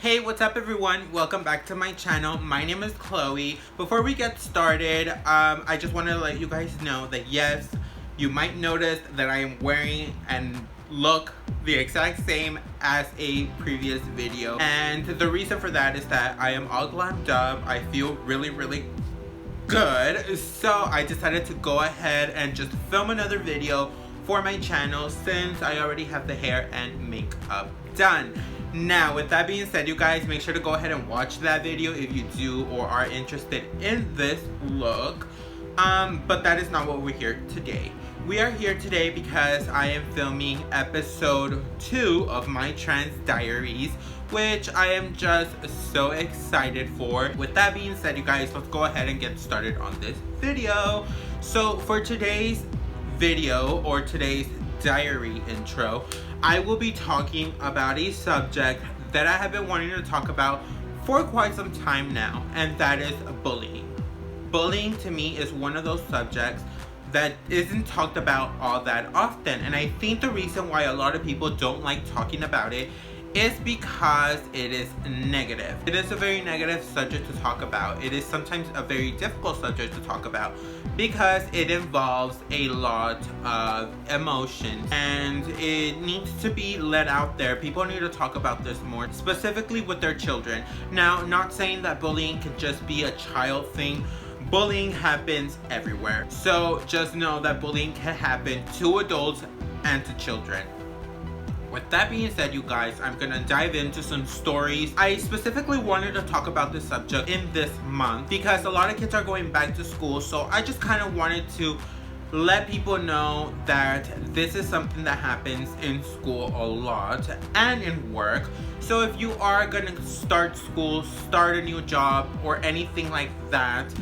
Hey, what's up everyone? Welcome back to my channel. My name is Chloe. Before we get started, I just want to let you guys know that yes, you might notice that I am wearing and look the exact same as a previous video. And the reason for that is that I am all glammed up. I feel really good. So I decided to go ahead and just film another video for my channel since I already have the hair and makeup done. Now, with that being said, you guys, make sure to go ahead and watch that video if you do or are interested in this look. But that is not what we're here today. We are here today because I am filming episode 2 of my Trans Diaries, which I am just so excited for. With that being said, you guys, let's go ahead and get started on this video. So for today's video, or today's diary intro, I will be talking about a subject that I have been wanting to talk about for quite some time now, and that is bullying. Bullying to me is one of those subjects that isn't talked about all that often, and I think the reason why a lot of people don't like talking about it is because it is negative. It is a very negative subject to talk about. It is sometimes a very difficult subject to talk about because it involves a lot of emotions and it needs to be let out there. People need to talk about this more, specifically with their children. Now, not saying that bullying can just be a child thing. Bullying happens everywhere. So just know that bullying can happen to adults and to children. With that being said, you guys, I'm gonna dive into some stories. I specifically wanted to talk about this subject in this month because a lot of kids are going back to school, so I just kind of wanted to let people know that this is something that happens in school a lot and in work. So if you are gonna start school, start a new job, or anything like that,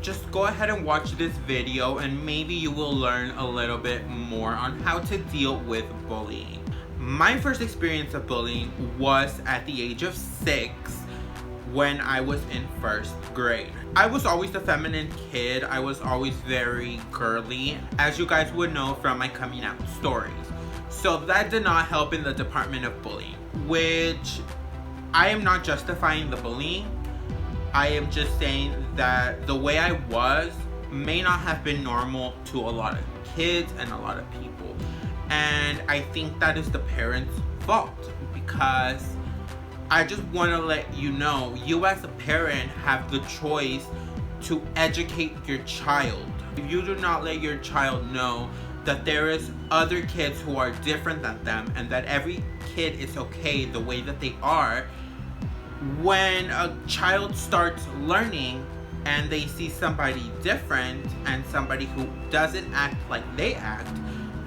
just go ahead and watch this video and maybe you will learn a little bit more on how to deal with bullying. My first experience of bullying was at the age of 6 when I was in 1st grade. I was always the feminine kid. I was always very girly, as you guys would know from my coming out stories. So that did not help in the department of bullying, which I am not justifying the bullying. I am just saying that the way I was may not have been normal to a lot of kids and a lot of people. And I think that is the parents' fault, because I just want to let you know, you as a parent have the choice to educate your child. If you do not let your child know that there is other kids who are different than them and that every kid is okay the way that they are, when a child starts learning and they see somebody different and somebody who doesn't act like they act,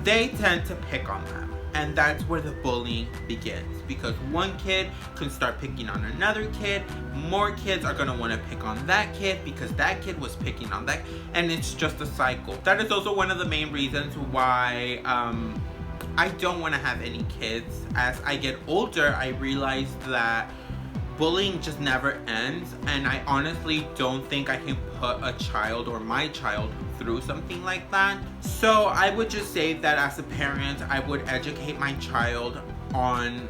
they tend to pick on them. And that's where the bullying begins, because one kid can start picking on another kid. More kids are gonna wanna pick on that kid because that kid was picking on that, and it's just a cycle. That is also one of the main reasons why I don't wanna have any kids. As I get older, I realize that bullying just never ends, and I honestly don't think I can put a child or my child through something like that. So I would just say that as a parent, I would educate my child on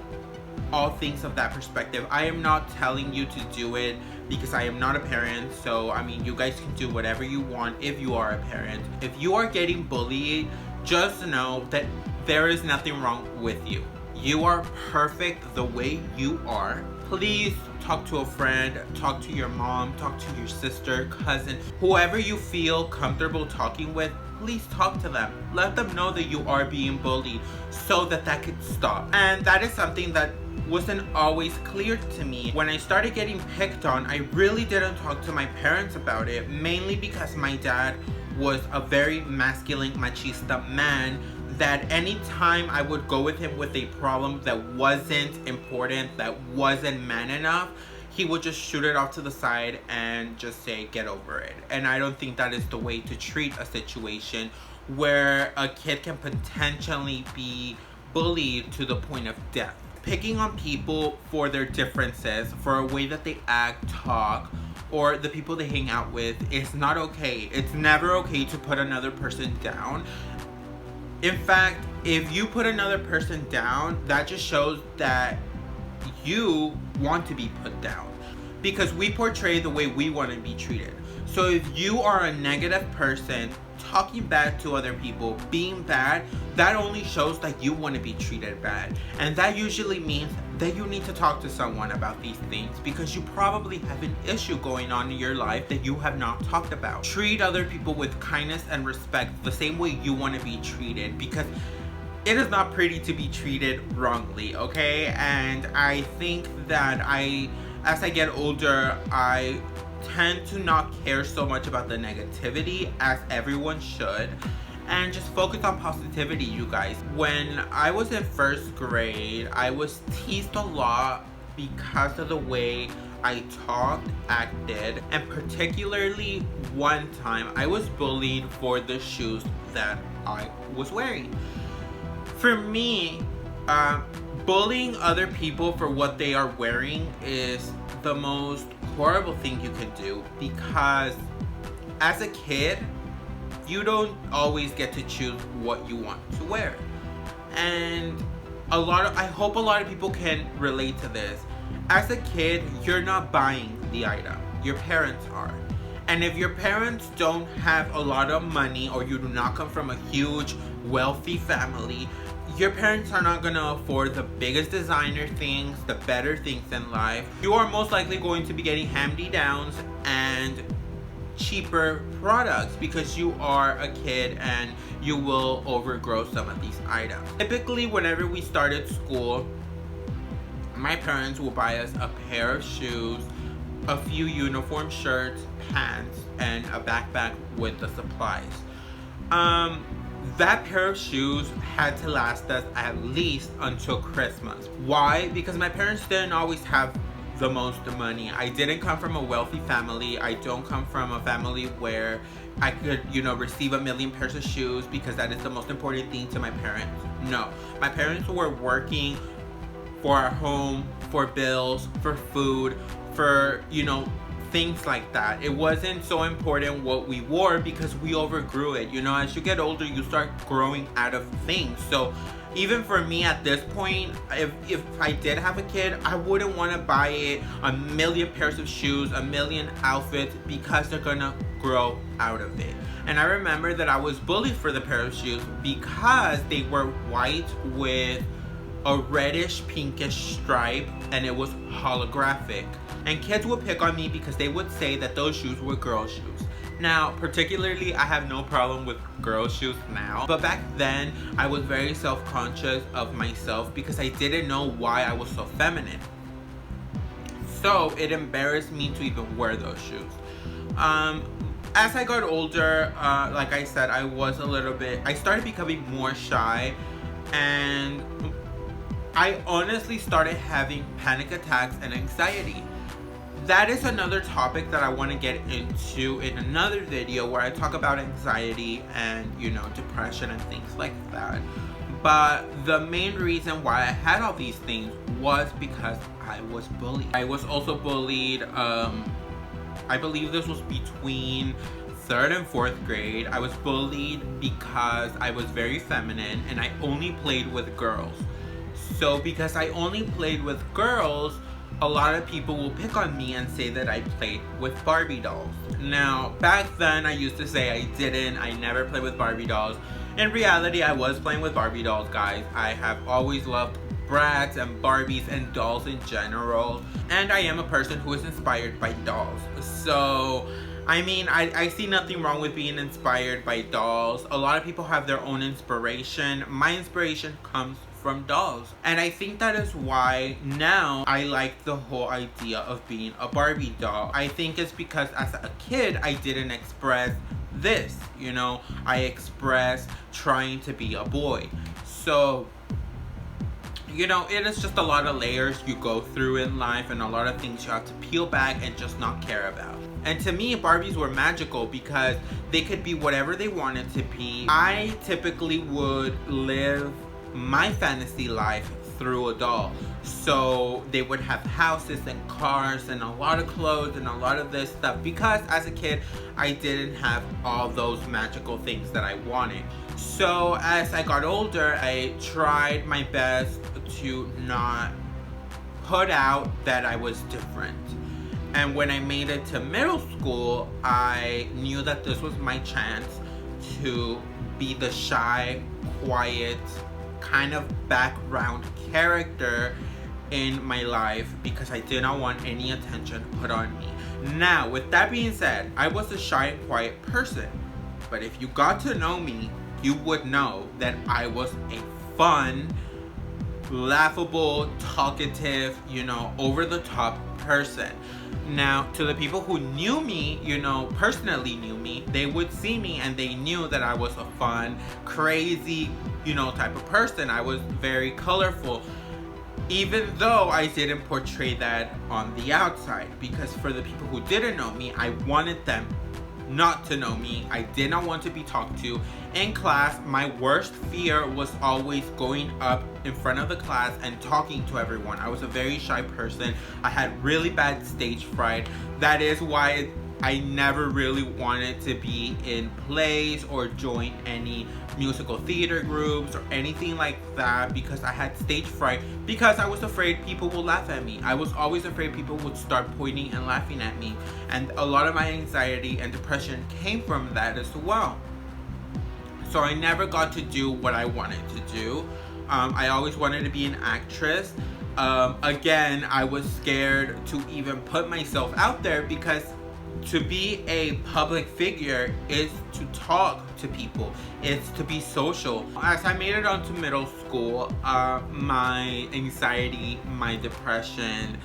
all things of that perspective. I am not telling you to do it because I am not a parent, so I mean, you guys can do whatever you want if you are a parent. If you are getting bullied, just know that there is nothing wrong with you. You are perfect the way you are. Please talk to a friend, talk to your mom, talk to your sister, cousin, whoever you feel comfortable talking with. Please talk to them. Let them know that you are being bullied so that that could stop. And that is something that wasn't always clear to me. When I started getting picked on, I really didn't talk to my parents about it, mainly because my dad was a very masculine, machista man, that anytime I would go with him with a problem that wasn't important, that wasn't man enough, he would just shoot it off to the side and just say, get over it. And I don't think that is the way to treat a situation where a kid can potentially be bullied to the point of death. Picking on people for their differences, for a way that they act, talk, or the people they hang out with is not okay. It's never okay to put another person down. In fact, if you put another person down, that just shows that you want to be put down, because we portray the way we want to be treated. So if you are a negative person, talking bad to other people, being bad, that only shows that you want to be treated bad. And that usually means that you need to talk to someone about these things, because you probably have an issue going on in your life that you have not talked about. Treat other people with kindness and respect the same way you want to be treated, because it is not pretty to be treated wrongly, okay? And I think that as I get older, I tend to not care so much about the negativity as everyone should, and just focus on positivity, you guys. When I was in first grade, I was teased a lot because of the way I talked, acted, and particularly one time I was bullied for the shoes that I was wearing. For me, bullying other people for what they are wearing is the most horrible thing you can do, because as a kid, you don't always get to choose what you want to wear. And I hope a lot of people can relate to this. As a kid, you're not buying the item, your parents are. And if your parents don't have a lot of money, or you do not come from a huge wealthy family, your parents are not gonna afford the biggest designer things, the better things in life. You are most likely going to be getting hand-me-downs and cheaper products, because you are a kid and you will overgrow some of these items. Typically, whenever we started school, my parents will buy us a pair of shoes, a few uniform shirts, pants, and a backpack with the supplies. That pair of shoes had to last us at least until Christmas. Why? Because my parents didn't always have the most money. I didn't come from a wealthy family. I don't come from a family where I could, receive a million pairs of shoes, because that is the most important thing to my parents. No, my parents were working for our home, for bills, for food, for, things like that. It wasn't so important what we wore, because we overgrew it. As you get older, you start growing out of things. So even for me at this point, if I did have a kid, I wouldn't want to buy it a million pairs of shoes, a million outfits, because they're gonna grow out of it. And I remember that I was bullied for the pair of shoes because they were white with a reddish pinkish stripe, and it was holographic. And kids would pick on me because they would say that those shoes were girl shoes. Now, particularly, I have no problem with girl shoes now, but back then I was very self-conscious of myself because I didn't know why I was so feminine. So it embarrassed me to even wear those shoes. As I got older, like I said, I started becoming more shy, and I honestly started having panic attacks and anxiety. That is another topic that I want to get into in another video, where I talk about anxiety and, depression and things like that. But the main reason why I had all these things was because I was bullied. I was also bullied, I believe this was between 3rd and 4th grade. I was bullied because I was very feminine and I only played with girls. So because I only played with girls, a lot of people will pick on me and say that I played with Barbie dolls. Now, back then I used to say I never played with Barbie dolls. In reality, I was playing with Barbie dolls, guys. I have always loved Bratz and Barbies and dolls in general. And I am a person who is inspired by dolls. So, I see nothing wrong with being inspired by dolls. A lot of people have their own inspiration. My inspiration comes from dolls. And I think that is why now I like the whole idea of being a Barbie doll. I think it's because as a kid, I didn't express this, I expressed trying to be a boy. So, it is just a lot of layers you go through in life, and a lot of things you have to peel back and just not care about. And to me, Barbies were magical because they could be whatever they wanted to be. I typically would live my fantasy life through a doll. So they would have houses and cars and a lot of clothes and a lot of this stuff, because as a kid I didn't have all those magical things that I wanted. So as I got older, I tried my best to not put out that I was different. And when I made it to middle school, I knew that this was my chance to be the shy, quiet, kind of background character in my life because I did not want any attention put on me. Now, with that being said, I was a shy and quiet person. But if you got to know me, you would know that I was a fun, laughable, talkative, over the top person. Now, to the people who knew me, personally knew me, they would see me and they knew that I was a fun, crazy, type of person. I was very colorful, even though I didn't portray that on the outside. Because for the people who didn't know me, I wanted them not to know me. I did not want to be talked to. In class, my worst fear was always going up in front of the class and talking to everyone. I was a very shy person. I had really bad stage fright. That is why I never really wanted to be in plays or join any musical theater groups or anything like that, because I had stage fright, because I was afraid people would laugh at me. I was always afraid people would start pointing and laughing at me, and a lot of my anxiety and depression came from that as well. So I never got to do what I wanted to do. I always wanted to be an actress. Again, I was scared to even put myself out there, because to be a public figure is to talk to people. It's to be social. As I made it onto middle school, my anxiety, my depression,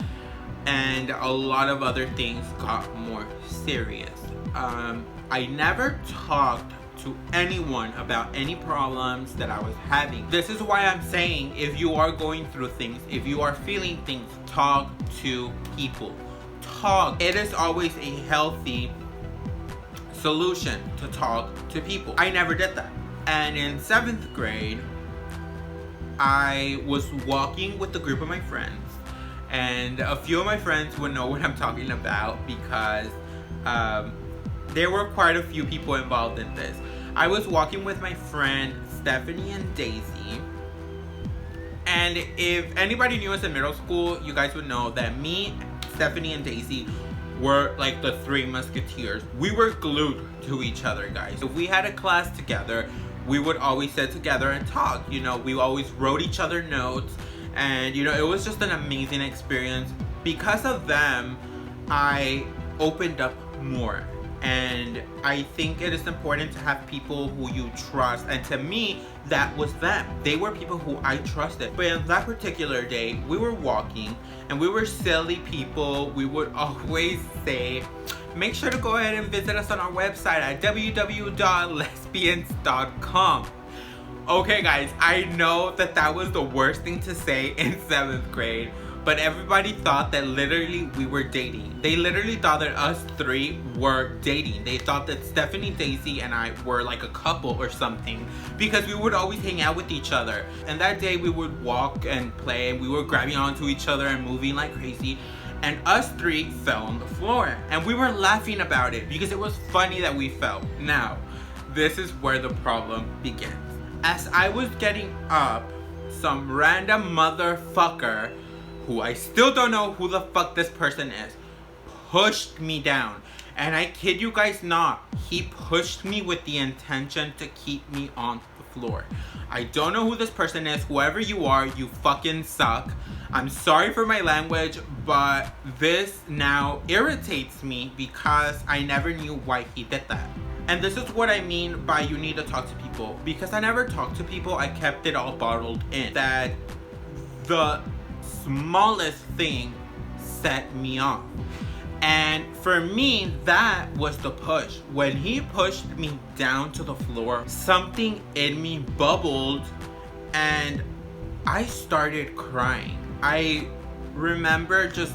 and a lot of other things got more serious. I never talked to anyone about any problems that I was having. This is why I'm saying, if you are going through things, if you are feeling things, talk to people. Talk. It is always a healthy solution to talk to people. I never did that. And in 7th grade, I was walking with a group of my friends, and a few of my friends would know what I'm talking about because there were quite a few people involved in this. I was walking with my friend Stephanie and Daisy, and if anybody knew us in middle school, you guys would know that me, Stephanie, and Daisy were like the three musketeers. We were glued to each other, guys. If we had a class together, we would always sit together and talk. We always wrote each other notes, and it was just an amazing experience. Because of them, I opened up more. And I think it is important to have people who you trust. And to me, that was them. They were people who I trusted. But on that particular day, we were walking and we were silly people. We would always say, make sure to go ahead and visit us on our website at www.lesbians.com. Okay, guys, I know that was the worst thing to say in 7th grade. But everybody thought that literally we were dating. They literally thought that us three were dating. They thought that Stephanie, Daisy, and I were like a couple or something, because we would always hang out with each other. And that day we would walk and play, and we were grabbing onto each other and moving like crazy. And us three fell on the floor. And we were laughing about it because it was funny that we fell. Now, this is where the problem begins. As I was getting up, some random motherfucker, who I still don't know who the fuck this person is, pushed me down. And I kid you guys not, he pushed me with the intention to keep me on the floor. I don't know who this person is. Whoever you are, you fucking suck. I'm sorry for my language, but this now irritates me because I never knew why he did that. And this is what I mean by you need to talk to people. Because I never talked to people, I kept it all bottled in. That the smallest thing set me off. And for me, that was the push. When he pushed me down to the floor, something in me bubbled and I started crying. I remember just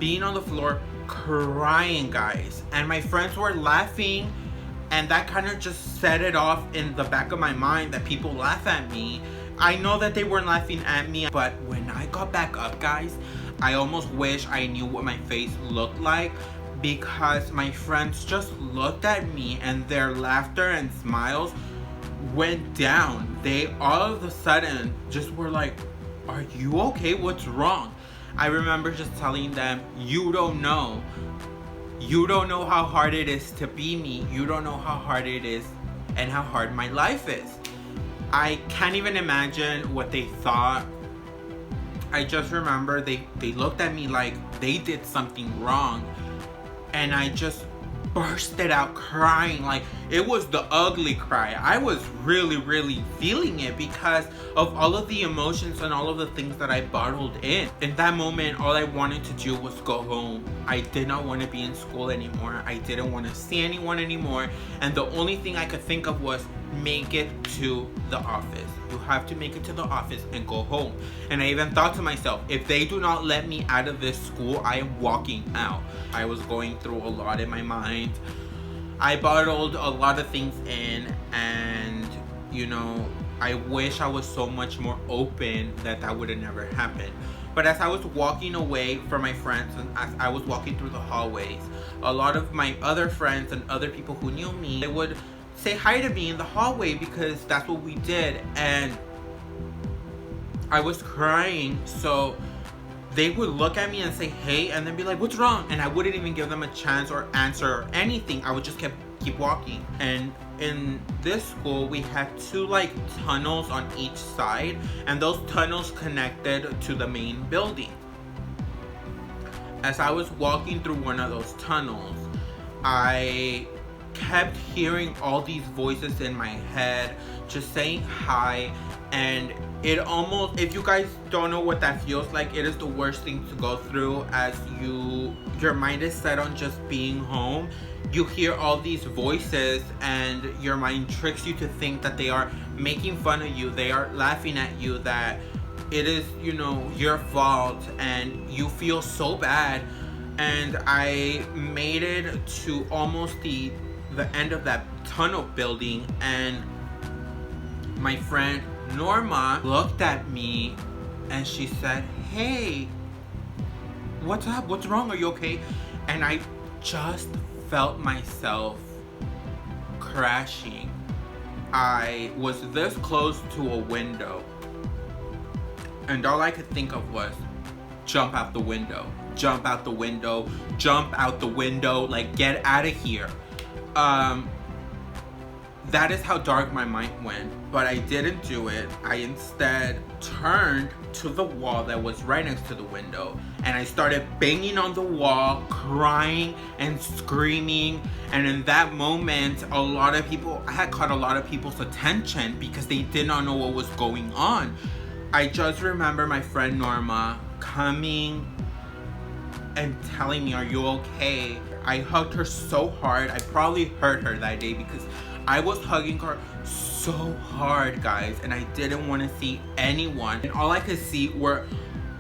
being on the floor crying, guys. And my friends were laughing, and that kind of just set it off in the back of my mind that people laugh at me. I know that they weren't laughing at me, but when I got back up, guys, I almost wish I knew what my face looked like, because my friends just looked at me and their laughter and smiles went down. They all of a sudden just were like, are you okay? What's wrong? I remember just telling them, you don't know. You don't know how hard it is to be me. You don't know how hard it is and how hard my life is. I can't even imagine what they thought. I just remember they looked at me like they did something wrong. And I just bursted out crying. Like, it was the ugly cry. I was really feeling it because of all of the emotions and all of the things that I bottled in. In that moment, all I wanted to do was go home. I did not want to be in school anymore. I didn't want to see anyone anymore. And the only thing I could think of was make it to the office. You have to make it to the office and go home. And I even thought to myself, if they do not let me out of this school, I am walking out. I was going through a lot in my mind. I bottled a lot of things in, and you know, I wish I was so much more open that would have never happened. But as I was walking away from my friends and as I was walking through the hallways, a lot of my other friends and other people who knew me, they would say hi to me in the hallway because that's what we did. And I was crying, so they would look at me and say hey, and then be like, what's wrong? And I wouldn't even give them a chance or answer or anything. I would just keep walking. And in this school, we had two like tunnels on each side, and those tunnels connected to the main building. As I was walking through one of those tunnels, I kept hearing all these voices in my head just saying hi, and it almost, if you guys don't know what that feels like, it is the worst thing to go through. As your mind is set on just being home, you hear all these voices and your mind tricks you to think that they are making fun of you, they are laughing at you, that it is, you know, your fault, and you feel so bad. And I made it to almost the end of that tunnel building, and my friend Norma looked at me and she said, hey, what's up? What's wrong? Are you okay? And I just felt myself crashing. I was this close to a window, and all I could think of was jump out the window, jump out the window, jump out the window, like get out of here. That is how dark my mind went, but I didn't do it. I instead turned to the wall that was right next to the window, and I started banging on the wall, crying and screaming. And in that moment, I had caught a lot of people's attention because they did not know what was going on. I just remember my friend Norma coming and telling me, are you okay? I hugged her so hard. I probably hurt her that day because I was hugging her so hard, guys, and I didn't want to see anyone. And all I could see were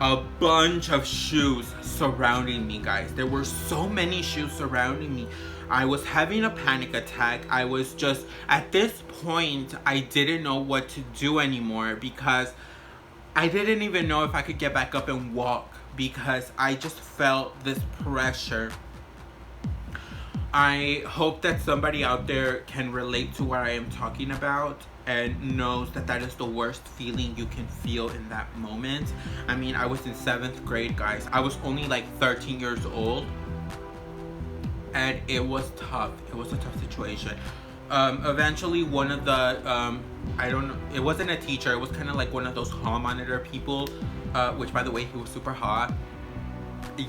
a bunch of shoes surrounding me, guys. There were so many shoes surrounding me. I was having a panic attack. I was just, at this point, I didn't know what to do anymore because I didn't even know if I could get back up and walk because I just felt this pressure. I hope that somebody out there can relate to what I am talking about and knows that is the worst feeling you can feel in that moment. I mean, I was in 7th grade, guys. I was only like 13 years old, and it was tough. It was a tough situation. Eventually, one of the, I don't know, it wasn't a teacher. It was kind of like one of those hall monitor people, which, by the way, he was super hot.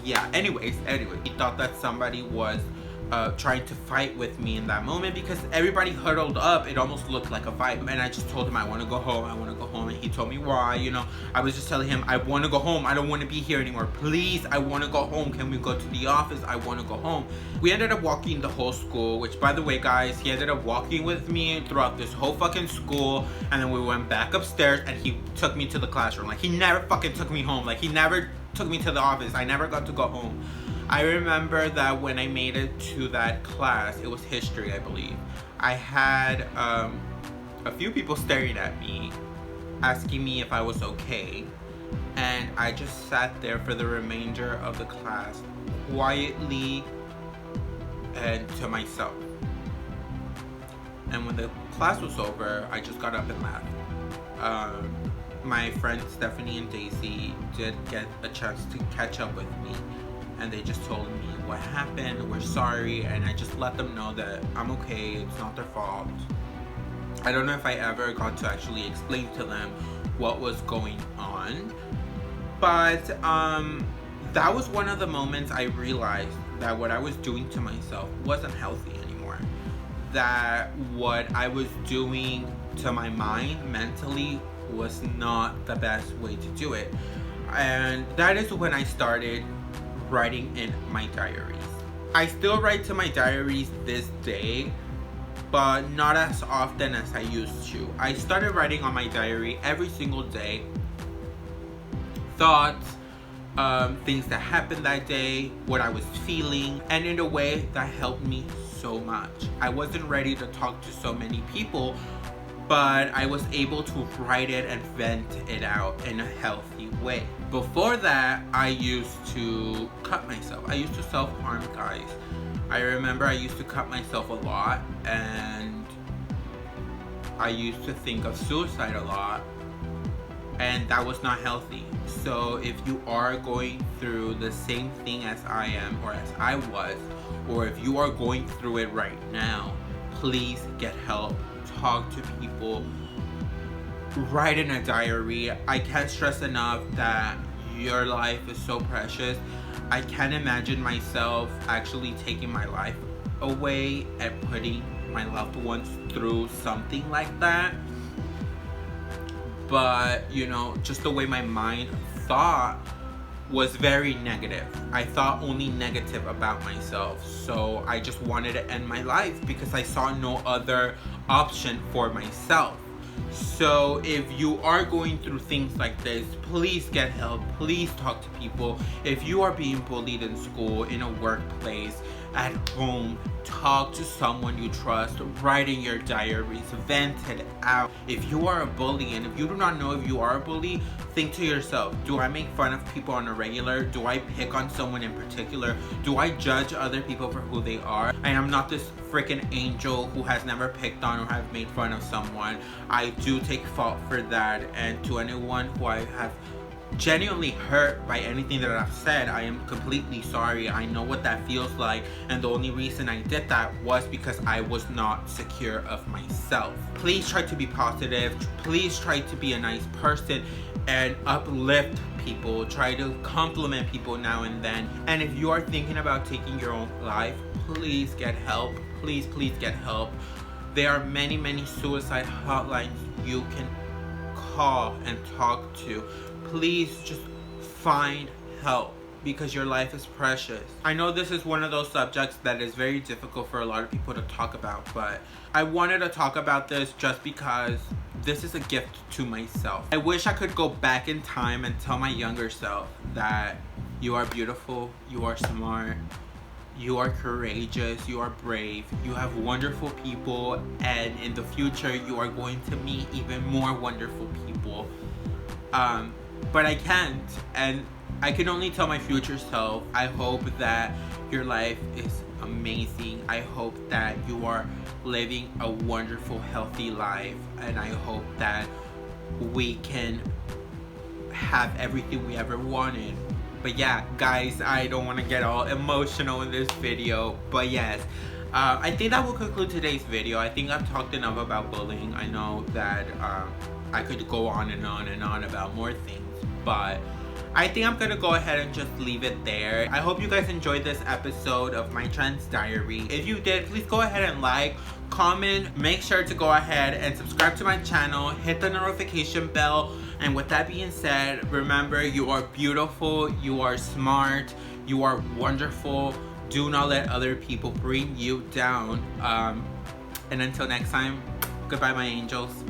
Yeah, anyways, he thought that somebody was trying to fight with me in that moment because everybody huddled up. It almost looked like a fight, and I just told him I want to go home. And he told me why. You know, I was just telling him I want to go home. I don't want to be here anymore. Please, I want to go home. Can we go to the office? I want to go home. We ended up walking the whole school, which, by the way, guys, he ended up walking with me throughout this whole fucking school, and then we went back upstairs and he took me to the classroom. Like, he never fucking took me home. Like, he never took me to the office. I never got to go home. I remember that when I made it to that class, it was history, I believe. I had a few people staring at me, asking me if I was okay. And I just sat there for the remainder of the class, quietly and to myself. And when the class was over, I just got up and left. my friends Stephanie and Daisy did get a chance to catch up with me, and they just told me what happened, we're sorry, and I just let them know that I'm okay, it's not their fault. I don't know if I ever got to actually explain to them what was going on, but that was one of the moments I realized that what I was doing to myself wasn't healthy anymore. That what I was doing to my mind mentally was not the best way to do it. And that is when I started writing in my diaries. I still write to my diaries this day, but not as often as I used to. I started writing on my diary every single day. Thoughts, things that happened that day, what I was feeling, and in a way that helped me so much. I wasn't ready to talk to so many people, but I was able to write it and vent it out in a healthy way. Before that, I used to cut myself. I used to self-harm, guys. I remember I used to cut myself a lot, and I used to think of suicide a lot, and that was not healthy. So if you are going through the same thing as I am, or as I was, or if you are going through it right now, please get help. Talk to people. Write in a diary. I can't stress enough that your life is so precious. I can't imagine myself actually taking my life away and putting my loved ones through something like that. But, you know, just the way my mind thought was very negative. I thought only negative about myself. So I just wanted to end my life because I saw no other option for myself. So if you are going through things like this, please get help. Please talk to people. If you are being bullied in school, in a workplace, at home, talk to someone you trust. Write in your diaries, vent it out. If you are a bully, and if you do not know if you are a bully, think to yourself, do I make fun of people on a regular? Do I pick on someone in particular? Do I judge other people for who they are? I am not this freaking angel who has never picked on or have made fun of someone. I do take fault for that, and to anyone who I have genuinely hurt by anything that I've said, I am completely sorry. I know what that feels like, and the only reason I did that was because I was not secure of myself. Please try to be positive. Please try to be a nice person and uplift people. Try to compliment people now and then. And if you are thinking about taking your own life, please get help. Please get help. There are many suicide hotlines you can call and talk to. Please just find help, because your life is precious. I know this is one of those subjects that is very difficult for a lot of people to talk about, but I wanted to talk about this just because this is a gift to myself. I wish I could go back in time and tell my younger self that you are beautiful, you are smart, you are courageous, you are brave, you have wonderful people, and in the future you are going to meet even more wonderful people. But I can't, and I can only tell my future self, I hope that your life is amazing. I hope that you are living a wonderful, healthy life, and I hope that we can have everything we ever wanted. But yeah, guys, I don't want to get all emotional in this video, but yes, I think that will conclude today's video. I think I've talked enough about bullying. I know that I could go on and on about more things, but I think I'm gonna go ahead and just leave it there. I hope you guys enjoyed this episode of my Trans Diary. If you did, please go ahead and like, comment, make sure to go ahead and subscribe to my channel, hit the notification bell, and with that being said, remember, you are beautiful, you are smart, you are wonderful. Do not let other people bring you down. And until next time, goodbye, my angels.